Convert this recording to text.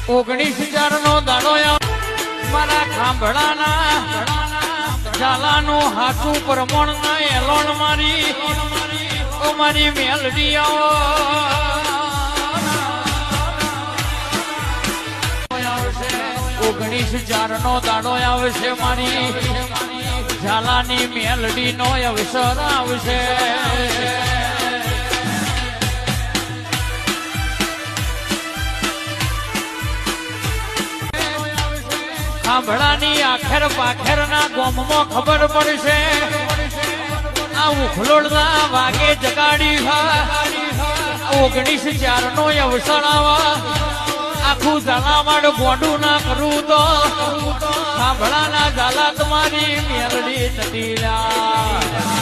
19 નો દાડો મારા ખાંભળાના ઝાલાનું હાથું પ્રમણ ના એલોણ મારી ઓ મારી મેલડી 19 નો દાડો આવશે મારી ઝાલાની મેલડી નો અવસર આવશે. ખાંભળાની આખેર પાખેર ના ગોમમાં ખબર પડશે આ ઉખલોડના વાગે જગાડી 19 નો અવસર આવા આખું ઝાલામાડ ગોડું ના કરું તો ખાંભળાના ઝાલા તમારી મેલડી નથી.